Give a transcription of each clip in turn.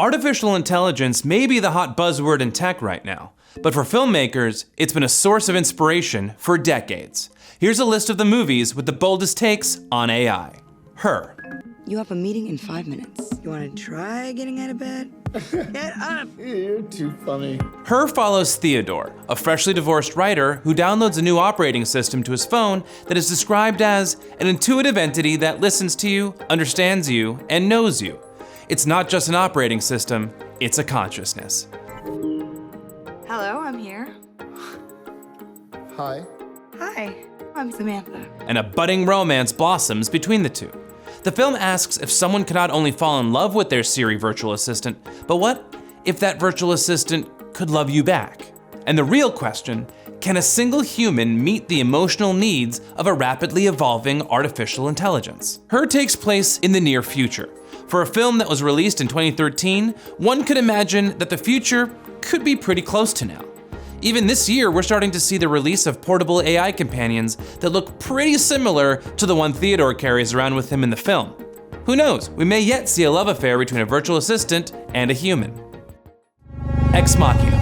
Artificial intelligence may be the hot buzzword in tech right now, but for filmmakers, it's been a source of inspiration for decades. Here's a list of the movies with the boldest takes on AI. Her. You have a meeting in 5 minutes. You want to try getting out of bed? Get up! You're too funny. Her follows Theodore, a freshly divorced writer who downloads a new operating system to his phone that is described as an intuitive entity that listens to you, understands you, and knows you. It's not just an operating system, it's a consciousness. Hello, I'm here. Hi. Hi, I'm Samantha. And a budding romance blossoms between the two. The film asks if someone could not only fall in love with their Siri virtual assistant, but what if that virtual assistant could love you back? And the real question, can a single human meet the emotional needs of a rapidly evolving artificial intelligence? Her takes place in the near future. For a film that was released in 2013, one could imagine that the future could be pretty close to now. Even this year, we're starting to see the release of portable AI companions that look pretty similar to the one Theodore carries around with him in the film. Who knows, we may yet see a love affair between a virtual assistant and a human. Ex Machina.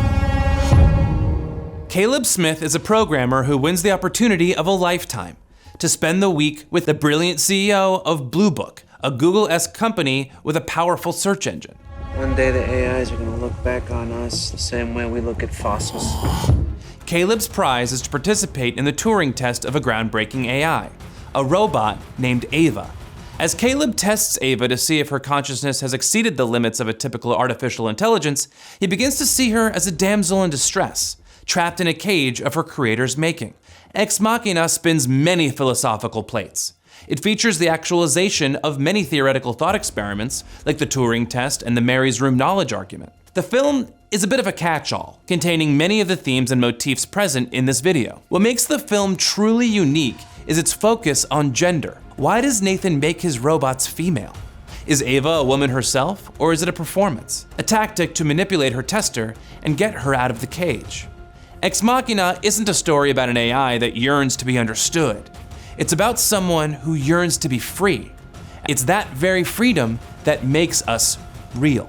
Caleb Smith is a programmer who wins the opportunity of a lifetime to spend the week with the brilliant CEO of Blue Book, a Google-esque company with a powerful search engine. One day the AIs are gonna look back on us the same way we look at fossils. Caleb's prize is to participate in the Turing test of a groundbreaking AI, a robot named Ava. As Caleb tests Ava to see if her consciousness has exceeded the limits of a typical artificial intelligence, he begins to see her as a damsel in distress, trapped in a cage of her creator's making. Ex Machina spins many philosophical plates. It features the actualization of many theoretical thought experiments, like the Turing test and the Mary's Room knowledge argument. The film is a bit of a catch-all, containing many of the themes and motifs present in this video. What makes the film truly unique is its focus on gender. Why does Nathan make his robots female? Is Ava a woman herself, or is it a performance? A tactic to manipulate her tester and get her out of the cage. Ex Machina isn't a story about an AI that yearns to be understood. It's about someone who yearns to be free. It's that very freedom that makes us real.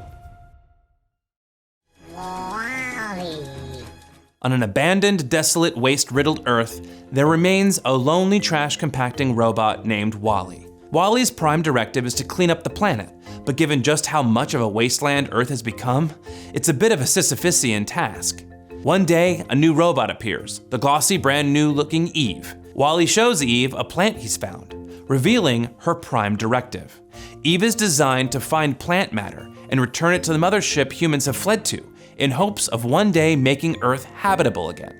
On an abandoned, desolate, waste-riddled Earth, there remains a lonely trash-compacting robot named Wally. Wally's prime directive is to clean up the planet, but given just how much of a wasteland Earth has become, it's a bit of a Sisyphusian task. One day, a new robot appears, the glossy, brand new looking Eve. Wally shows Eve a plant he's found, revealing her prime directive. Eve is designed to find plant matter and return it to the mothership humans have fled to, in hopes of one day making Earth habitable again.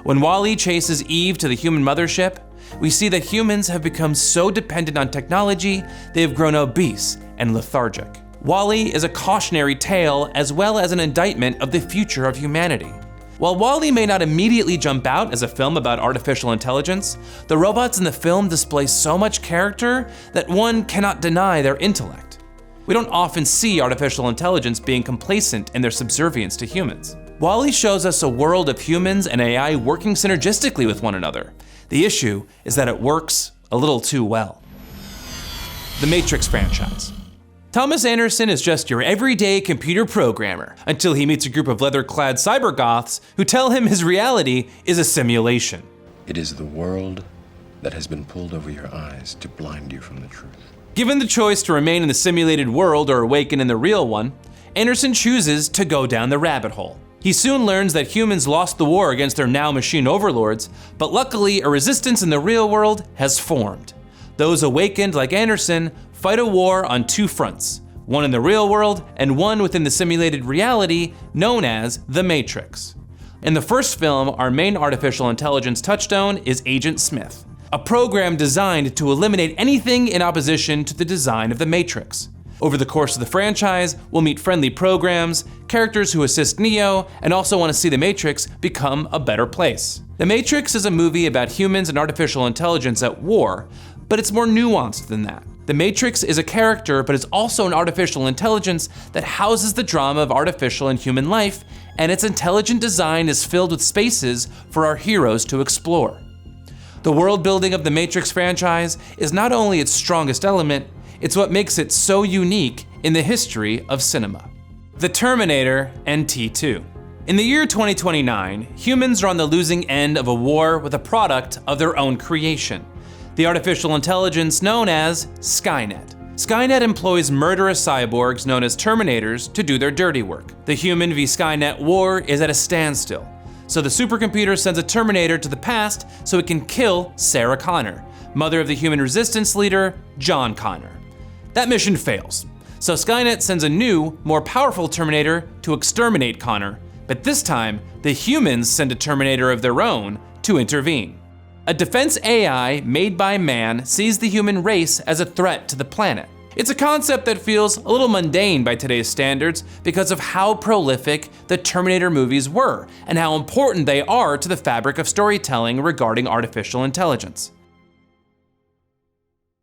When Wally chases Eve to the human mothership, we see that humans have become so dependent on technology, they have grown obese and lethargic. Wally is a cautionary tale as well as an indictment of the future of humanity. While Wally may not immediately jump out as a film about artificial intelligence, the robots in the film display so much character that one cannot deny their intellect. We don't often see artificial intelligence being complacent in their subservience to humans. Wally shows us a world of humans and AI working synergistically with one another. The issue is that it works a little too well. The Matrix franchise. Thomas Anderson is just your everyday computer programmer until he meets a group of leather-clad cybergoths who tell him his reality is a simulation. It is the world that has been pulled over your eyes to blind you from the truth. Given the choice to remain in the simulated world or awaken in the real one, Anderson chooses to go down the rabbit hole. He soon learns that humans lost the war against their now machine overlords, but luckily a resistance in the real world has formed. Those awakened, like Anderson, fight a war on two fronts, one in the real world and one within the simulated reality known as the Matrix. In the first film, our main artificial intelligence touchstone is Agent Smith, a program designed to eliminate anything in opposition to the design of the Matrix. Over the course of the franchise, we'll meet friendly programs, characters who assist Neo, and also want to see the Matrix become a better place. The Matrix is a movie about humans and artificial intelligence at war, but it's more nuanced than that. The Matrix is a character, but it's also an artificial intelligence that houses the drama of artificial and human life, and its intelligent design is filled with spaces for our heroes to explore. The world building of the Matrix franchise is not only its strongest element, it's what makes it so unique in the history of cinema. The Terminator and T2. In the year 2029, humans are on the losing end of a war with a product of their own creation, the artificial intelligence known as Skynet. Skynet employs murderous cyborgs known as Terminators to do their dirty work. The human v Skynet war is at a standstill, so the supercomputer sends a Terminator to the past so it can kill Sarah Connor, mother of the human resistance leader, John Connor. That mission fails, so Skynet sends a new, more powerful Terminator to exterminate Connor, but this time, the humans send a Terminator of their own to intervene. A defense AI made by man sees the human race as a threat to the planet. It's a concept that feels a little mundane by today's standards because of how prolific the Terminator movies were and how important they are to the fabric of storytelling regarding artificial intelligence.